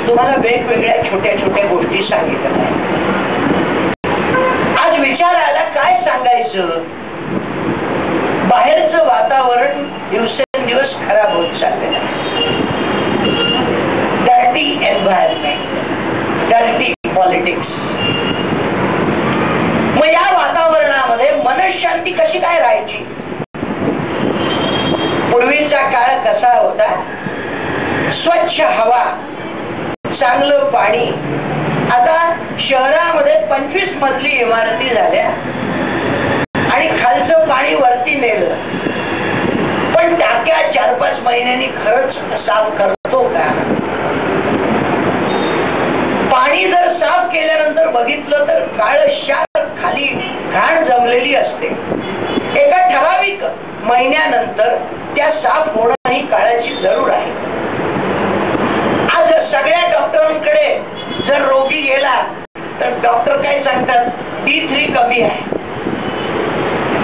तुम्हाला वेगवेगळ्या छोट्या छोट्या गोष्टी सांगितल्या आहेत. आज विचार आला काय सांगायचं. बाहेरचं वातावरण दिवसेंदिवस खराब होत चाललेलं आहे. Dirty environment, dirty politics. मग या वातावरणामध्ये मनशांती कशी काय राहायची. पूर्वीचा काळ कसा होता. स्वच्छ हवा, चांगलं पाणी. आता शहरामध्ये 25 मजली इमारती झाल्या आणि खालचं पाणी वरती नेलं, पण टाक्या 4-5 महिन्यांनी खरंच साफ करतो का. पाणी जर साफ केल्यानंतर बघितलं तर काळशार खाली घाण जमलेली असते. एका ठराविक महिन्यानंतर त्या साफ होणं ही काळाची जरूर आहे. आज सगळ्या डॉक्टरांकडे जर रोगी गेला तर डॉक्टर काय सांगतात, D3 कमी आहे.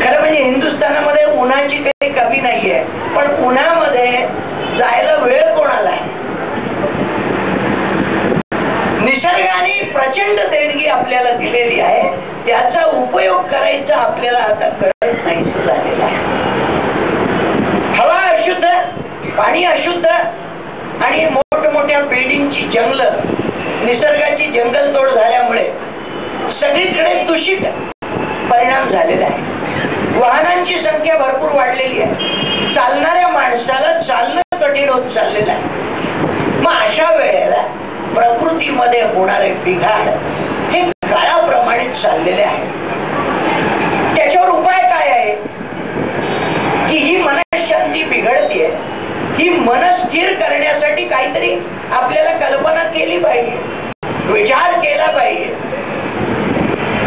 खरं म्हणजे हिंदुस्थानामध्ये उन्हाची काही कमी नाहीये, पण उन्हामध्ये जायला वेळ कोणाला आहे. निसर्गाने प्रचंड देणगी आपल्याला दिलेली आहे, त्याचा उपयोग करायचा आपल्याला आता कळत नाही झालेला आहे. हवा अशुद्ध, पाणी अशुद्ध आणि मोठमोठ्या बिल्डिंगची जंगल, निसर्गाची जंगलतोड झाल्यामुळे सगळीकडे दूषित परिणाम झालेला आहे. वाहनांची संख्या भरपूर वाढलेली आहे. चालणाऱ्या माणसाला चालणं कठीण होत चाललेलं आहे. मग अशा वेळेला प्रकृतीमध्ये होणारे बिघाड हे काळाप्रमाणे चाललेले आहे. त्याच्यावर उपाय काय आहे की ही मनशांती बिघडते, ही मन स्थिर करण्यासाठी काहीतरी आपल्याला कल्पना केली पाहिजे, विचार केला पाहिजे.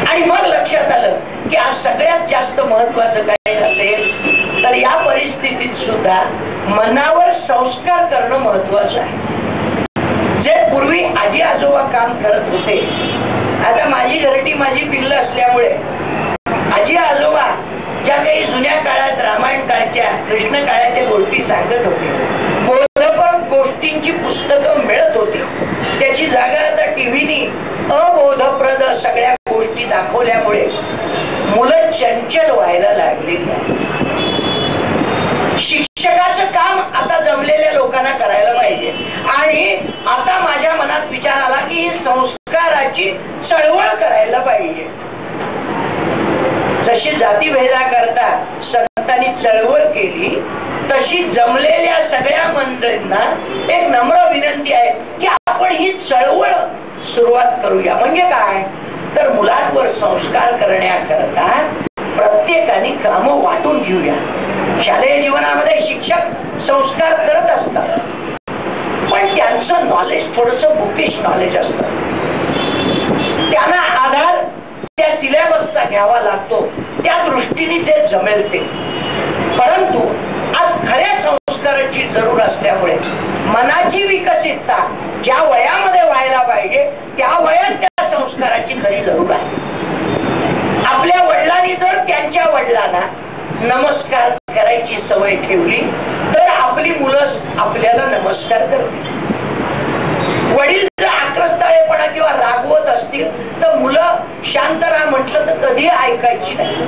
आणि मग लक्षात आलं की आज सगळ्यात जास्त महत्वाचं काय असेल तर या परिस्थितीत सुद्धा मनावर संस्कार करणं महत्वाचं आहे. जे पूर्वी आजी आजोबा काम करत होते, आता माझी घरटी माझी पिल्लं असल्यामुळे आजी आजोबा ज्या काही जुन्या काळात रामायण काळच्या कृष्ण काळाच्या गोष्टी सांगत होते, बोधपर गोष्टींची पुस्तकं मिळत होती, त्याची जागा आता टीव्हीनी अबोधप्रद सगळ्या गोष्टी दाखवल्यामुळे मुलं चंचल व्हायला लागलेली आहे. शिक्षकाचं काम आता जमलेल्या लोकांना करायला पाहिजे. आणि आता माझ्या मनात विचार आला की ही संस्काराची चळवळ करायला पाहिजे. जशी जातीभेदाकरता संतांनी चळवळ केली, तशी जमलेल्या सगळ्या मंडळींना एक नम्र विनंती आहे की आपण ही चळवळ सुरुवात करूया. म्हणजे काय तर मुलांवर संस्कार करण्याकरता प्रत्येकाने कामं वाटून घेऊया. शालेय जीवनामध्ये शिक्षक संस्कार करत असतात, पण त्यांचं नॉलेज थोडंसं बुकिश नॉलेज असतं. त्यांना आधार त्या सिलेबसचा घ्यावा लागतो, त्या दृष्टीने ते जमेल ते. परंतु आज खऱ्या संस्काराची जरूर असल्यामुळे मनाची विकसितता ज्या वयामध्ये व्हायला पाहिजे त्या वयात त्या संस्काराची खरी जरूर आहे. आपल्या वडिलांनी जर त्यांच्या वडिलांना नमस्कार करायची सवय ठेवली तर आपली मुलं आपल्याला नमस्कार करतील. वडील जर आक्रस्ताळेपणा किंवा रागवत असतील तर मुलं शांत राहा म्हटलं तर कधी ऐकायची नाही.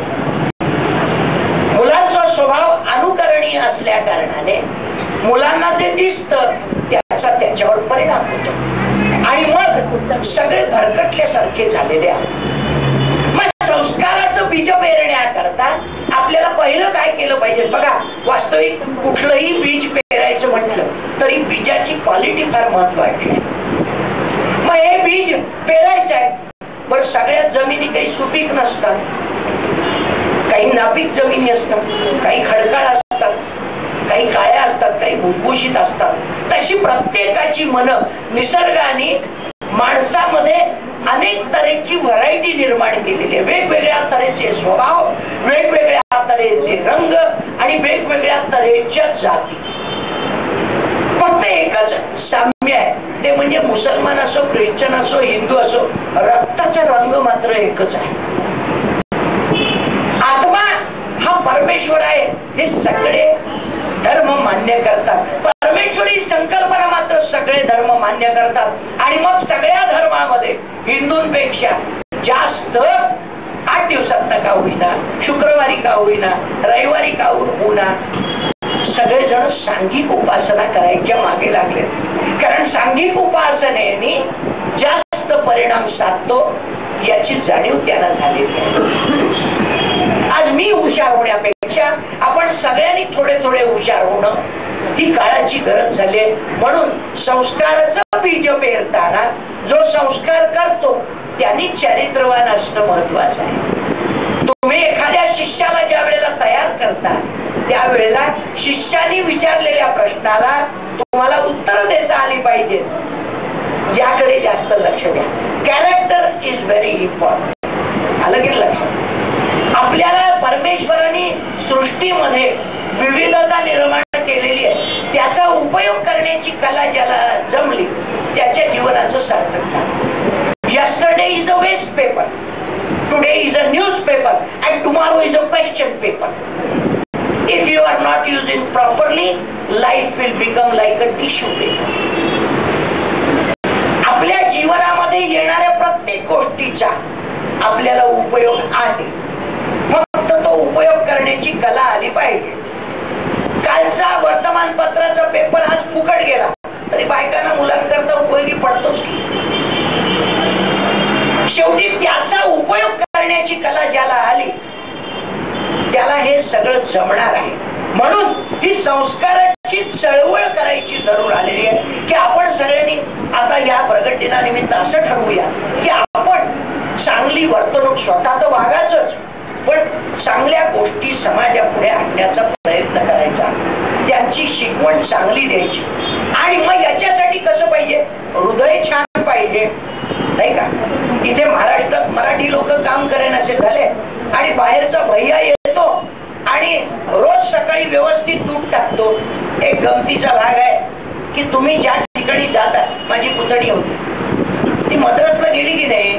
मुलांचा स्वभाव अनुकरणीय असल्या कारणाने मुलांना ते दिसतं, त्याचा त्याच्यावर परिणाम होतो आणि मग सगळे भरकटल्यासारखे झालेले आहेत. मग संस्काराचं बीज पेरण्याकरता आपल्याला पहिलं काय केलं पाहिजे बघा. वास्तविक कुठलंही बीज पेरायचं म्हटलं तरी बीजाची क्वालिटी फार महत्वाची आहे. मग हे बीज पेरायचं आहे. बरं, सगळ्या जमिनी काही सुपीक नसतात, काही नापीक जमिनी असतात, काही खडकाळ असतात, काही काळ्या असतात, काही भुसभुशीत असतात. तशी प्रत्येकाची मन निसर्गाने माणसामध्ये अनेक तऱ्हेची व्हरायटी निर्माण केलेली आहे. वेगवेगळ्या तऱ्हेचे स्वभाव, वेगवेगळ्या तऱ्हेचे रंग आणि वेगवेगळ्या तऱ्हेच्या जाती. फक्त एकच साम्य आहे, ते म्हणजे मुसलमान असो, ख्रिश्चन असो, हिंदू असो, रक्ताचा रंग मात्र एकच आहे. आत्मा हा परमेश्वर आहे हे सगळे धर्म मान्य करतात. परमेश्वरी संकल्पना मात्र सगळे धर्म मान्य करतात. आणि मग सगळ्या धर्मामध्ये हिंदूंपेक्षा जास्त 8 दिवसात का होईना, शुक्रवारी का होईना, रविवारी का होईना, सगळेजण सांघिक उपासना करायच्या मागे लागले. कारण सांघिक उपासनेने जास्त परिणाम साधतो याची जाणीव त्यांना झालेली आहे. आज मी हुशार होण्यापेक्षा आपण सगळ्यांनी थोडे थोडे हुशार होणं ही काळाची गरज झाली. म्हणून संस्काराचं बीज पेरताना जो संस्कार करतो त्यांनी चारित्र्यवान असणं महत्वाचं आहे. तुम्ही एखाद्या शिष्याला ज्या वेळेला तयार करता त्यावेळेला शिष्याने विचारलेल्या प्रश्नाला तुम्हाला उत्तर देता आली पाहिजे, याकडे जास्त लक्ष द्या. Character is very important. आलं की लक्षात? आपल्याला परमेश्वराने सृष्टीमध्ये विविधता निर्माण केलेली आहे, त्याचा उपयोग करण्याची कला ज्याला जमली त्याच्या जीवनाचं सार्थक झालं. Yesterday is a waste paper, today is a newspaper, and tomorrow is a question paper. If you are not using properly, life will become like a tissue paper. आपल्या जीवनामध्ये येणाऱ्या प्रत्येक गोष्टीचा आपल्याला उपयोग आहे, फक्त तो उपयोग करण्याची कला आली पाहिजे. कालचा वर्तमानपत्राचा पेपर आज फुकट गेला तरी बायकांना मुलांकरता उपयोगी पडतोच की. शेवटी त्याचा उपयोग करण्याची कला ज्याला आली त्याला हे सगळं जमणार आहे. म्हणून ही संस्काराची चळवळ करायची जरूर आलेली आहे की आपण सगळ्यांनी आता या प्रगट दिनानिमित्त असं ठरवूया की आपण चांगली वर्तणूक स्वतः तर वागायचंच, पण चांगल्या गोष्टी समाजापुढे आणण्याचा प्रयत्न करायचा, त्यांची शिकवण चांगली द्यायची. आणि मग याच्यासाठी कसं पाहिजे? हृदय छान पाहिजे, नाही का? इथे महाराष्ट्रात मराठी लोक काम करेनासे झाले आणि बाहेरचा भैया येतो आणि रोज सकाळी व्यवस्थित दूध टाकतो. एक गमतीचा भाग आहे की तुम्ही ज्या ठिकाणी जाता, माझी पुतणी होती ती मद्रासला गेली की नाही,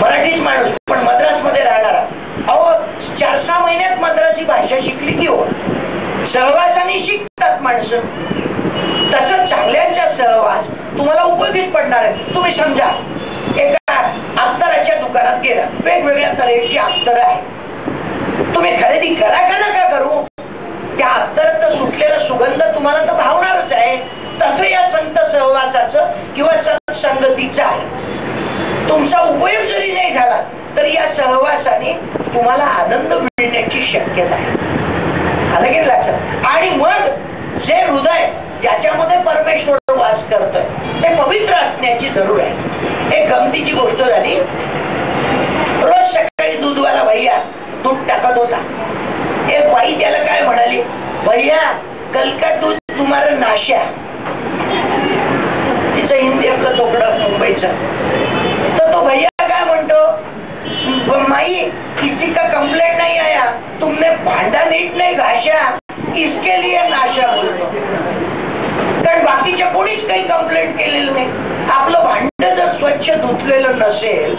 मराठीच माणूस पण मद्रासमध्ये राहणारा. अहो 4-6 महिन्यात मद्रासी भाषा शिकली की हो. सहवासाने शिकतात माणसं. तसं चांगल्याच्या सहवास तुम्हाला उपयोगीच पडणार आहे. तुम्ही समजा एका अत्तराच्या दुकानात गेला, वेगवेगळ्या तऱ्हेची अत्तर आहे, तुम्ही खरेदी करा का नका करू, त्या अत्तराचा सुटलेला सुगंध तुम्हाला तर भावणारच आहे. तसं या संत सहवासाचं किंवा सत्संगतीचं आहे. तुमचा उपयोग जरी नाही झाला तरी या सहवासाने तुम्हाला आनंद मिळण्याची शक्यता आहे. आलं की लक्षात? आणि मग जे हृदय ज्याच्यामध्ये परमेश्वर वास करतोय ते पवित्र असण्याची जरूर आहे. एक गमतीची गोष्ट झाली. रोज सकाळी दूधवाला भैया दूध टाकत होता. एक बाई त्याला काय म्हणाली, भैया कल का दूध तुम्हाला नाश्या. तिचं हिंदी आपलं तोकडं मुंबईचं. तर तो भैया काय म्हणतो, माई किसी का कंप्लेंट नहीं आया, तुमने भांडा नीट नहीं घाशा, इसके लिए नाशा बोलतो. कारण बाकीच्या कोणीच काही कंप्लेंट केलेलं नाही. आपलं भांड जर स्वच्छ धुतलेलं नसेल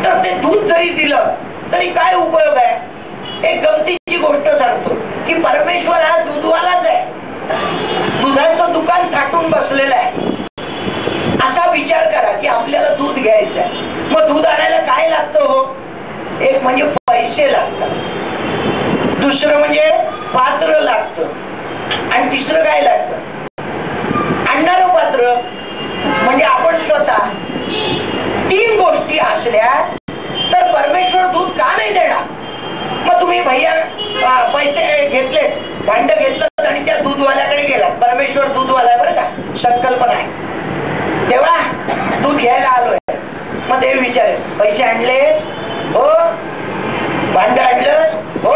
तर ते दूध जरी दिलं तरी काय उपयोग आहे. एक गमतीची गोष्ट सांगतो की परमेश्वर हा दूधवालाच आहे, दुधाचं दुकान थाटून बसलेलं आहे. असा विचार करा की आपल्याला दूध घ्यायचं आहे, मग दूध आणायला काय लागतं हो? एक म्हणजे पैसे लागतात, दुसरं म्हणजे पात्र लागतं, आणि तिसरं काय लागतं? आणणारं पात्र. म्हणजे आपण स्वतः 3 गोष्टी असल्या तर परमेश्वर दूध का नाही देणार? मग तुम्ही भैया पैसे घेतले, भांड घेतलं आणि त्या दूधवाल्याकडे गेला. परमेश्वर दूधवाला आहे बरं का, संकल्पना आहे. तेव्हा दूध घ्यायला आलोय. मग देव विचारेल, पैसे आणले हो, भांड आणलं हो,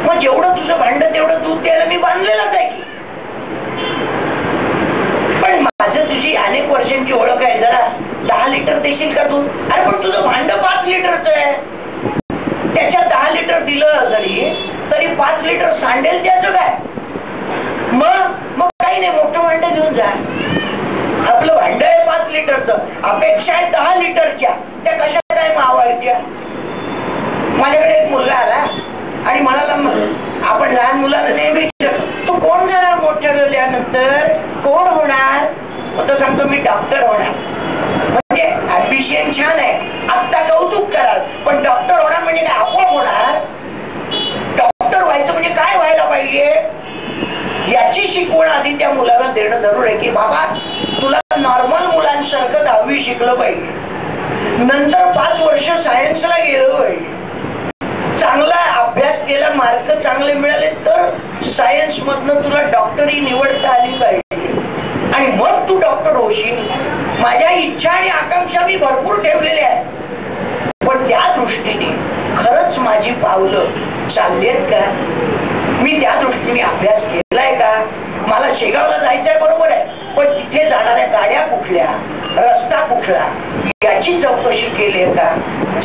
मग जेवढं तुझं भांड तेवढं दूध द्यायला मी बांधलेलंच आहे की. पण माझं तुझी अनेक वर्षांची ओळख आहे, जरा 10 लिटर देशील का दूध? अरे पण तुझं भांड 5 लिटरचं आहे. त्याच्यात 10 लिटर दिलं जरी तरी 5 लिटर सांडेल त्याचं काय? मग काही नाही, मोठं भांड घेऊन जा. आपलं भांड आहे 5 लिटरचं, अपेक्षा आहे 10 लिटरच्या, त्या कशा काय मावायच्या? माझ्याकडे एक मुलगा आला आणि म्हणाला, आपण लहान मुलाला नेहमी तू कोण जाणार मोठ्या झाल्यानंतर? कोण होणार? तो सांगतो मी डॉक्टर होणार. म्हणजे ॲम्बिशन छान आहे, आत्ता कौतुक कराल, पण डॉक्टर होणार म्हणजे काय आपोआप होणार? डॉक्टर व्हायचं म्हणजे काय व्हायला पाहिजे याची शिकवण आधी त्या मुलाला देणं जरूर आहे, की बाबा तुला नॉर्मल मुलांसारखं 10वी शिकलं पाहिजे, नंतर 5 वर्ष सायन्सला गेलं पाहिजे, चांगला अभ्यास केला, मार्क चांगले मिळाले तर सायन्स मधनं तुला डॉक्टरी निवडता आली पाहिजे आणि मग तू डॉक्टर होशील. माझ्या इच्छा आणि आकांक्षा मी भरपूर ठेवलेल्या आहेत, पण त्या दृष्टीने खरंच माझी पावलं चालली आहेत का? मी त्या दृष्टीने अभ्यास केलाय का? मला शेगावला जायचंय बरोबर आहे, पण तिथे जाणाऱ्या गाड्या कुठल्या, रस्ता कुठला याची चौकशी केली आहे का?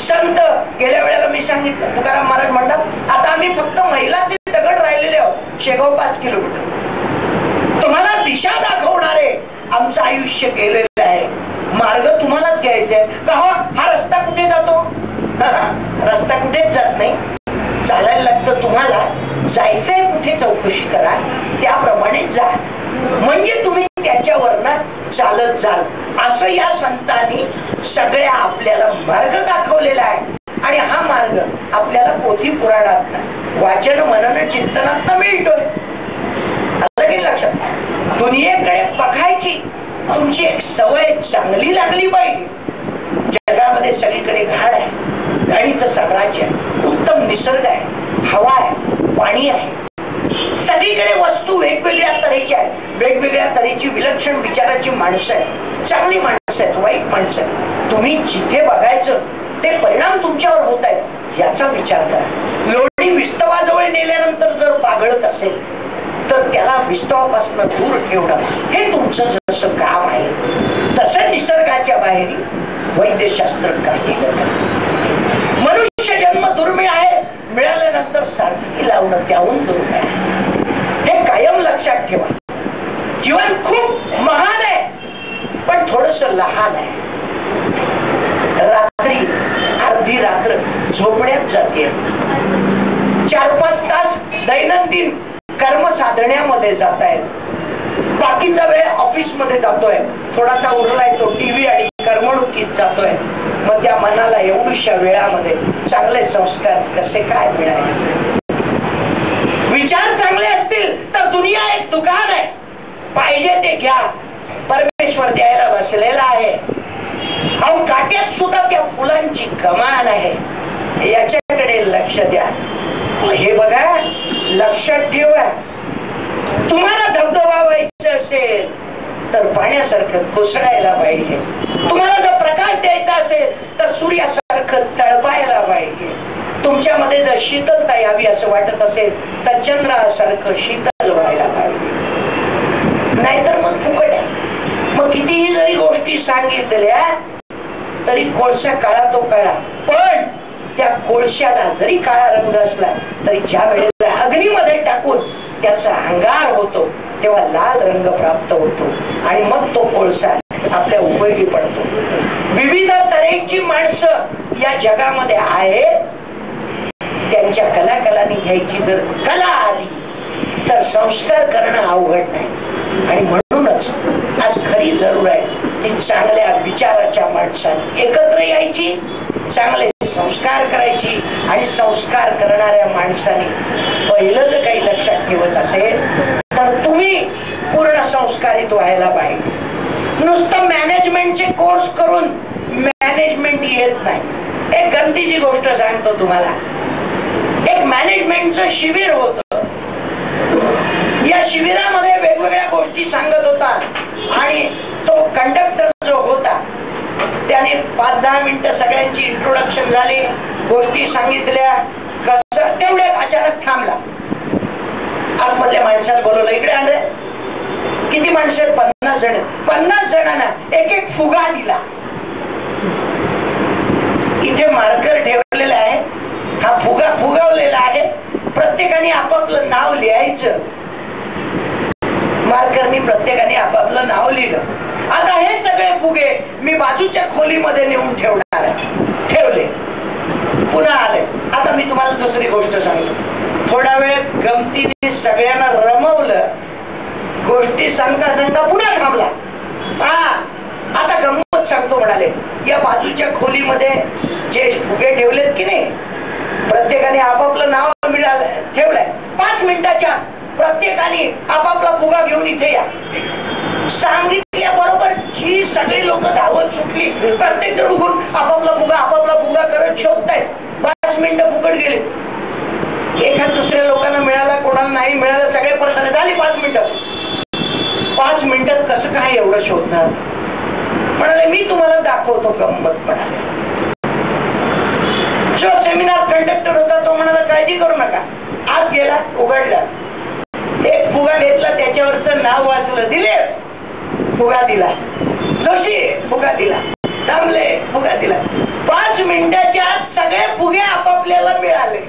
संत गेल्या वेळेला मी सांगितलं, तुकाराम महाराज म्हणतात आता आम्ही फक्त महिलाचे दगड राहिलेले आहोत, शेगाव 5 किलोमीटर, तुम्हाला दिशा दाखवणारे आमचं आयुष्य केलेलं आहे, मार्ग तुम्हालाच घ्यायचा आहे का? हो, हा रस्ता कुठे जातो? रस्ता कुठेच जात नाही, चालायला लागतं तुम्हाला, जायचंय कुठे चौकशी करा, त्याप्रमाणे जा, म्हणजे तुम्ही त्याच्यावरनं चालत जाल. असं या संतांनी सगळ्या आपल्याला मार्ग दाखवलेला आहे आणि हा मार्ग आपल्याला पोथी पुराणात वाचन मनन चिंतनात मिळतोय. आलं की लक्षात? दुनियेकडे बघायची तुमची एक सवय चांगली लागली पाहिजे. जगामध्ये सगळीकडे घाण आहे, गाडीचं साम्राज्य आहे, उत्तम निसर्ग आहे, हवा आहे, पाणी आहे, सगळीकडे वस्तू वेगवेगळ्या तऱ्हेच्या आहेत, वेगवेगळ्या तऱ्हेची विलक्षण विचाराची माणसं आहेत, चांगली माणसं आहेत, वाईट माणसं आहेत. तुम्ही जिथे बघायचं ते परिणाम तुमच्यावर होत आहेत याचा विचार करा. लोणी विस्तवाजवळ नेल्यानंतर जर पागळत असेल तर त्याला विस्तवापासून दूर ठेवणं हे तुमचं जसं काम आहे, तसं निसर्गाच्या बाहेर वैद्यशास्त्र काही करतात. मनुष्य जन्म दुर्मिळ आहे, मिळाल्यानंतर सारखी लावणं त्याहून दुर्मिळ आहे. हे कायम लक्षात ठेवा. जीवन खूप महान आहे पण थोडस लहान आहे. रात्री अर्धी रात्र झोपण्यात जाते, 4-5 तास दैनंदिन कर्म साधण्यामध्ये जात आहेत, बाकीचा वेळ ऑफिस मध्ये जातोय, थोडासा उरलाय तो टीव्ही आणि करमणुकीत जातोय. मग त्या मनाला एवढ्याशा वेळामध्ये चांगले संस्कार कसे काय मिळाले? विचार चांगले असतील तर दुनिया एक दुकान आहे, पाहिजे ते घ्या, परमेश्वर द्यायला बसलेला आहे. अहो काट्यात सुद्धा त्या फुलांची कमान आहे, याच्याकडे लक्ष द्या. हे बघा, लक्षात ठेवा, तुम्हाला धबधबा व्हायचं असेल तर पाण्यासारखं कोसळायला पाहिजे, तुम्हाला जर प्रकाश द्यायचा असेल तर सूर्यासारखं तळपायला पाहिजे, तुमच्यामध्ये जर शीतलता यावी असं वाटत असेल तर चंद्रासारखं शीतल व्हायला पाहिजे, नाहीतर मग फुकट आहे. मग कितीही जरी गोष्टी सांगितल्या तरी कोळसा काळा तो काळा, पण त्या कोळशाला जरी काळा रंग असला तरी ज्या वेळेला अग्नीमध्ये टाकून त्याचा अंगार होतो तेव्हा लाल रंग प्राप्त होतो आणि मग तो कोळसा आपल्या उपयोगी पडतो. विविध तऱ्हेची माणसं या जगामध्ये आहेत, त्यांच्या कलाकलांनी घ्यायची जर कला आली तर संस्कार करणं अवघड नाही. आणि म्हणूनच आज खरी जरूर आहे ती चांगल्या विचाराच्या माणसांनी एकत्र यायची, चांगले संस्कार करायची आणि संस्कार करणाऱ्या माणसांनी पहिलं जर काही लक्षात ठेवत असेल तर तुम्ही पूर्ण संस्कारित व्हायला पाहिजे. नुसतं मॅनेजमेंटचे कोर्स करून मॅनेजमेंट येत नाही. एक गमतीची गोष्ट सांगतो तुम्हाला. एक मॅनेजमेंटचं शिबिर होतं, या शिबिरामध्ये वेगवेगळ्या गोष्टी सांगत होता आणि तो कंडक्टर जो होता त्याने 5-10 मिनिटं सगळ्यांची इंट्रोडक्शन झाली, गोष्टी सांगितल्या, कसं तेवढ्यात अचानक थांबला. आतमधल्या माणसाला बोलवलं, इकडे आले, किती माणसं? 50 जण. 50 जणांना एक एक फुगा दिला. इथे मार्कर ठेवलेला आहे, हा फुगा फुगवलेला आहे, प्रत्येकाने आपापलं नाव लिहायचं. मार्करनी प्रत्येकाने आपापलं नाव लिहिलं. आता हे सगळे फुगे मी बाजूच्या खोलीमध्ये नेऊन ठेवणार आहे. ठेवले, पुन्हा आले. आता मी तुम्हाला दुसरी गोष्ट सांगतो. थोडा वेळ गमतीने सगळ्यांना रमवलं, गोष्टी सांगता सांगता पुन्हा थांबला. आता गंमत सांगतो म्हणाले, या बाजूच्या खोलीमध्ये जे फुगे ठेवलेत की नाही, प्रत्येकाने आपापलं नाव ठेवलंय. 5 मिनिटाच्या प्रत्येकाने आपापला फुगा घेऊन इथे या. सांगितल्या बरोबर जी सगळी लोक धावत सुटली. प्रत्येक जण उघडून आपापला फुगा करत शोधतायत. 5 मिनिटं फुकट गेले. एखाद दुसऱ्या लोकांना मिळाला, कोणाला नाही मिळालं, सगळे परत झाली 5 मिनिटं. 5 मिनिटात कसं काय एवढं शोधणार? म्हणाले मी तुम्हाला दाखवतो गंमत. म्हणाले जो सेमिनार कंडक्टर होता तो म्हणाला काळजी करू नका. आत गेला, उघडला, एक फुगा घेतला, त्याच्यावरचं नाव वाचलं, दिले, फुगा दिला. जोशी फुगा दिला, थांबले, फुगा दिला. 5 मिनिटाच्या आत सगळे फुगे आपापल्याला मिळाले.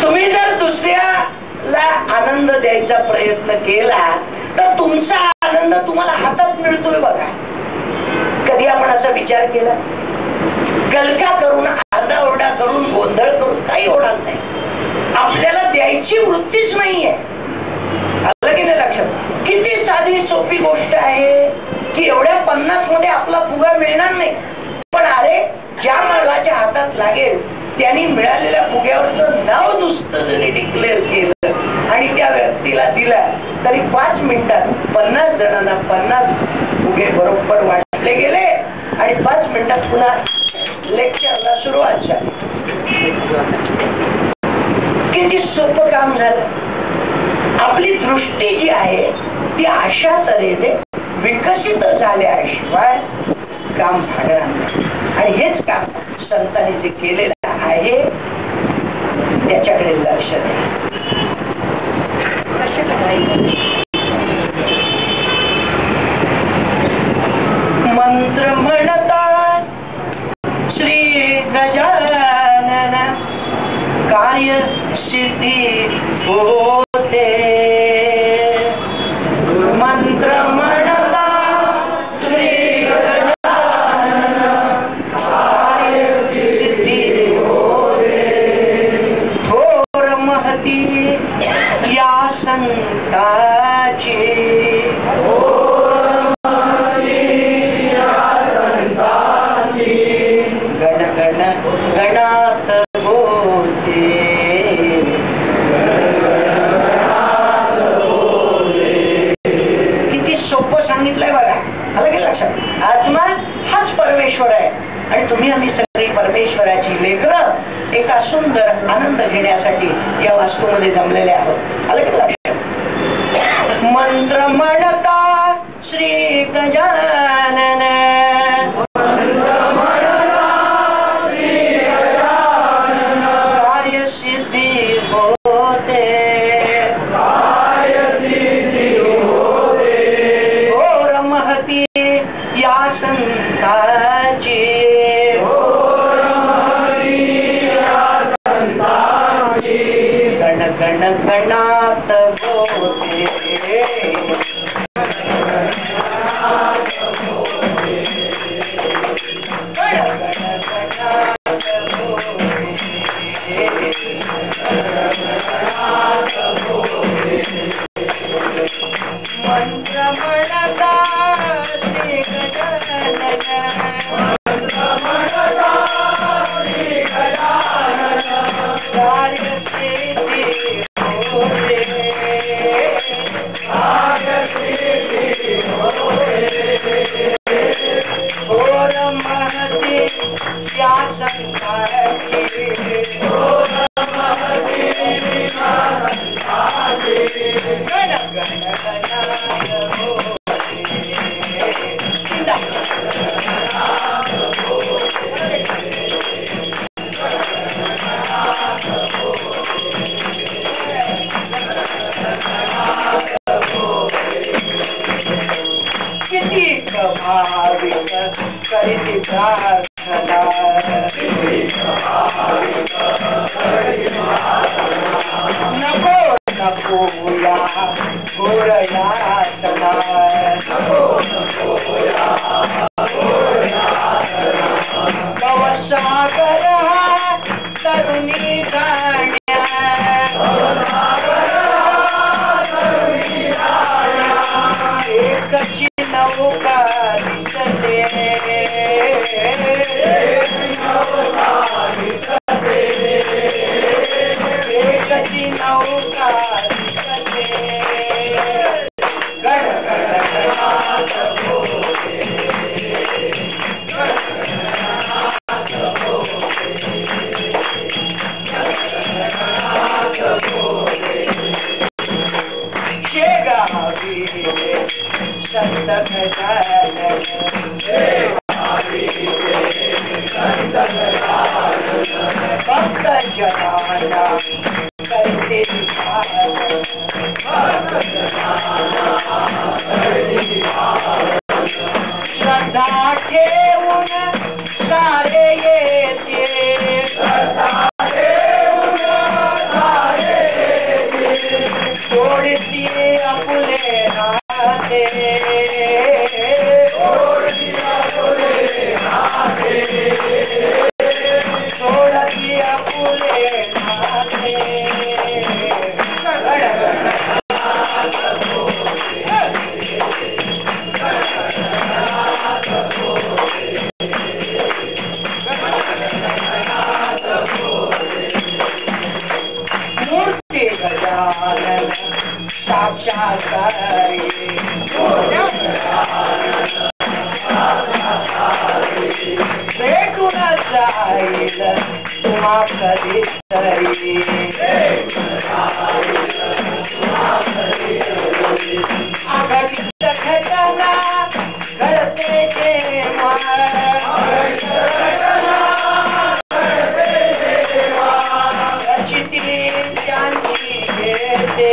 तुम्ही जर दुसऱ्याला आनंद द्यायचा प्रयत्न केला तर तुमचा आनंद तुम्हाला हातात मिळतोय बघा. कधी आपण असा विचार केला? गलका करून, आरडाओरडा करून, गोंधळ करून काही होणार नाही. आपल्याला द्यायची वृत्तीच नाहीये. आलं की नाही लक्षात? किती साधी सोपी गोष्ट आहे की एवढ्या 50 मध्ये आपला फुगा मिळणार नाही, पण अरे ज्या मुलाच्या हातात लागेल त्यांनी मिळालेल्या फुग्यावरचं नाव नुसतं जरी डिक्लेअर केलं आणि त्या व्यक्तीला दिला तरी 5 मिनिटात 50 जणांना 50 फुगे बरोबर वाटले गेले आणि 5 मिनिटात पुन्हा लेक्चरला सुरुवात झाली. किती सोपं काम झालं. आपली दृष्टी जी आहे ती अशा तऱ्हेने विकसित झाल्याशिवाय काम भागणार नाही. आणि हेच काम संतांनी जे केलेलं आहे त्याच्याकडे लक्ष द्या. मंत्र म्हणतात श्री गजानन काय सिद्धी होते. मंत्र म्हणतात श्री गजानन काय सिद्धी होते. थोर महती या संताची, गण गण गणात होते. किती सोपं सांगितलंय बघा. आलं की लक्षात? आत्मा हाच परमेश्वर आहे आणि तुम्ही आम्ही सगळी परमेश्वराची लेकरं एका सुंदर आनंद घेण्यासाठी या वास्तूमध्ये जमलेले आहोत. आलं की लक्षात? मंत्र म्हणता श्री गजानन कार्य सिद्धी होते. घोर महती या संताची, गण गण गणात होते. मंत्र म्हणता श्री गजानन कार्य सिद्धी होते. घोर महती या संताची, गण गण गणात होते. किती भाविक करीती प्रार्थना, नको नको या घोर यातना. भवसागर तरुणी जाण्या, आपुले नाते सोडती आपुले नाते मूर्ती गजानन साक्षात्कारी भेटून जाईल तुम्हा कधीतरी अघटित घटना घडते जेव्हा रचिती शांती घेते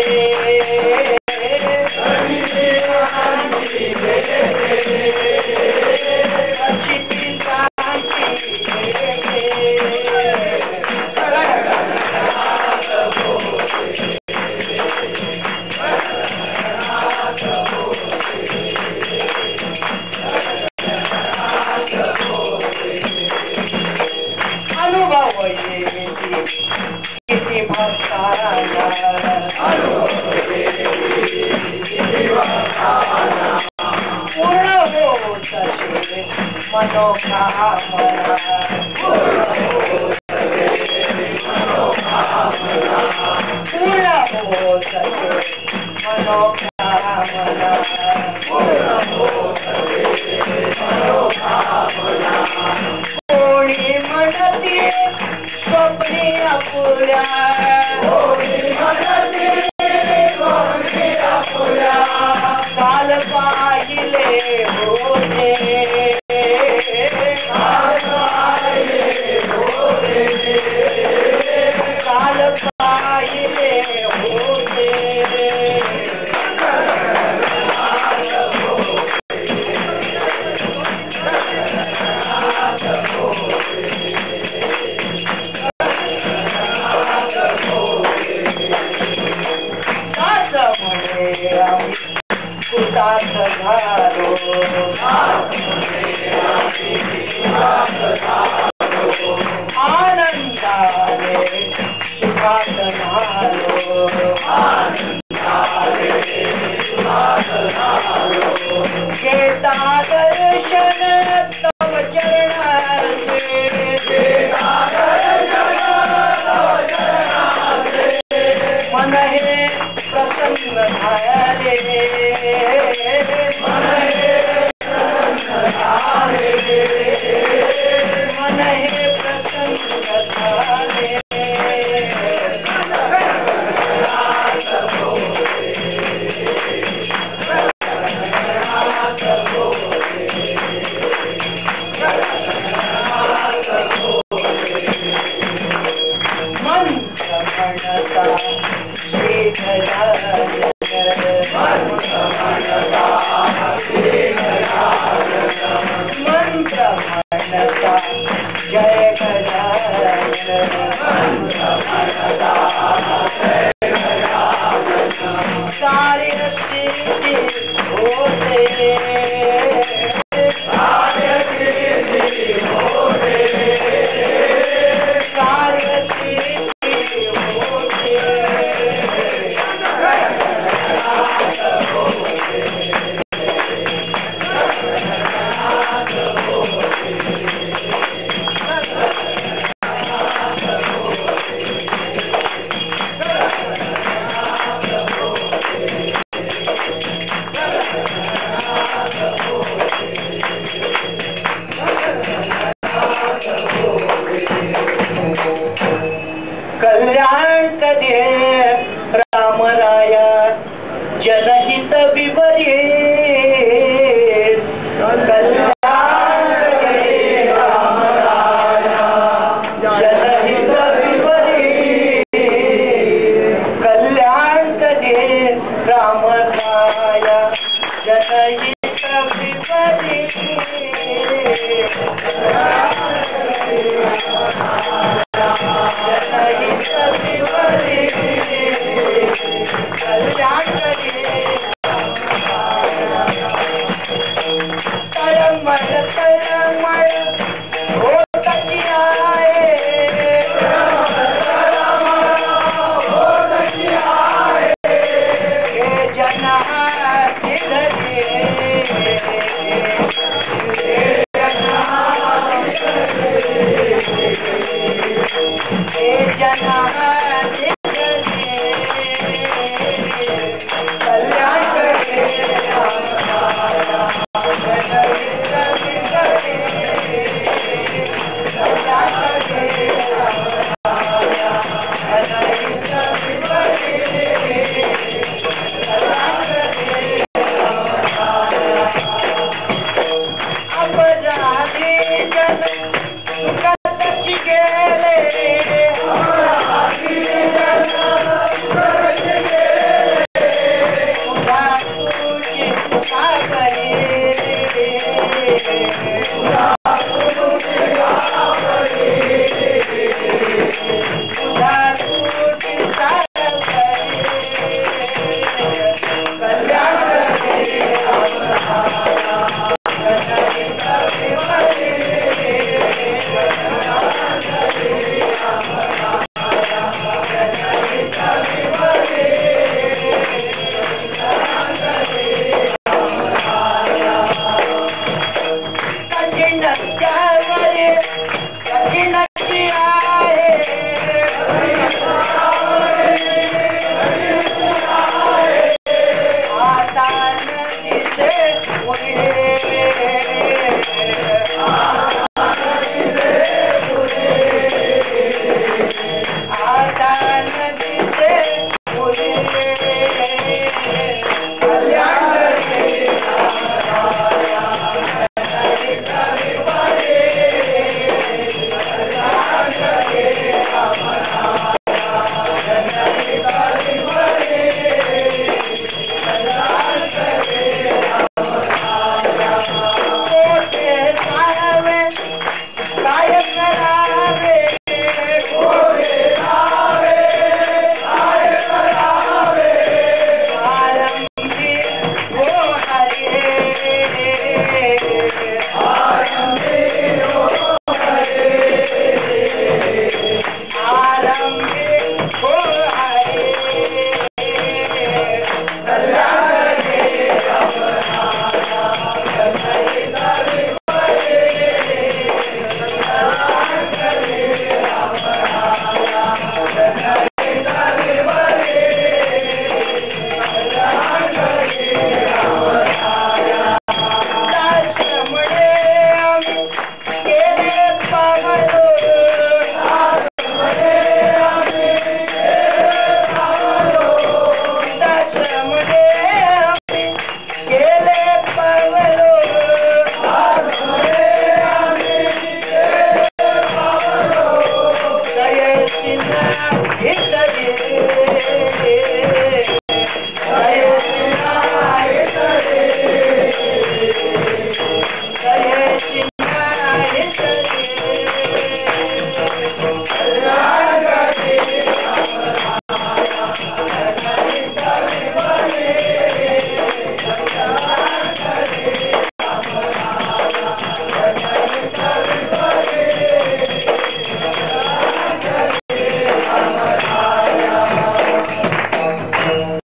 रचिती शांती घेते अनुभव येती किती भक्ताला पूर्ण होत असे मनोकामना पूर्ण होत असे मनोकामना कोणी म्हणती स्वप्नी अपुऱ्या काल पाहिले होते काल पाहिले होते कुटात झालो आनंदाने सुखात झालो घेता दर्शन तव चरणाचे मन हे प्रसन्न झाले मन हे प्रसन्न झाले मंत्र म्हणता श्री गजानन मंत्र म्हणता जय गजानन सारी सिद्धी होते सारी सिद्धी होते कल्याण कधी रामराया जनहित विपरी कल्याण कधी रामराया जनहित विपरी कल्याण कधी रामराया जनहित